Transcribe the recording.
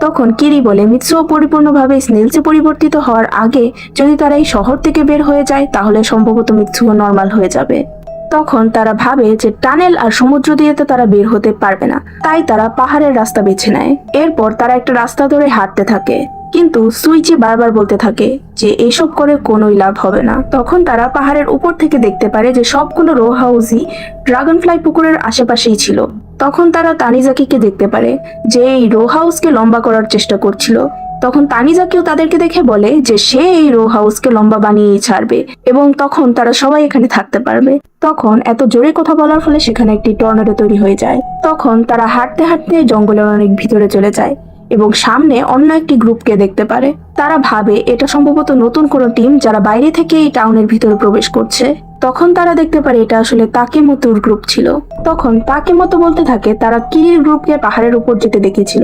তখন কিরি বলে মিৎসুও পরিপূর্ণভাবে স্নেলসে পরিবর্তিত হওয়ার আগে যদি তারা এই শহর থেকে বের হয়ে যায় তাহলে সম্ভবত মিৎসুও নর্মাল হয়ে যাবে। তখন তারা ভাবে যে টানেল আর সমুদ্র দিয়ে তো তারা বের হতে পারবে না, তাই তারা পাহাড়ের রাস্তা বেছে নেয়। এরপর তারা একটা রাস্তা ধরে হাঁটতে থাকে, কিন্তু সুইচি বারবার বলতে থাকে যে এসব করে কোনোই লাভ হবে না। তখন তারা পাহাড়ের উপর থেকে দেখতে পারে যে সবগুলো রো হাউসই ড্রাগনফ্লাই পুকুরের আশেপাশেই ছিল। তখন তারা তানিজাকিকে দেখতে পারে যে এই রো হাউসকে লম্বা করার চেষ্টা করছিল। তখন তানিজাকিও তাদেরকে দেখে বলে যে সে এই রো হাউসকে লম্বা বানিয়েই ছাড়বে এবং তখন তারা সবাই এখানে থাকতে পারবে। তখন এত জোরে কথা বলার ফলে সেখানে একটি টর্নেডো তৈরি হয়ে যায়। তখন তারা হাঁটতে হাঁটতে জঙ্গলের অনেক ভিতরে চলে যায় এবং সামনে অন্য একটি গ্রুপকে দেখতে পারে। তারা ভাবে এটা সম্ভবত নতুন কোনো টিম যারা বাইরে থেকে এই টাউনের ভিতরে প্রবেশ করছে। তখন তারা দেখতে পারে এটা আসলে তাকেমোতোর গ্রুপ ছিল। তখন তাকেমোতো বলতে থাকে তারা কিরির গ্রুপকে পাহাড়ের উপর যেতে দেখেছিল,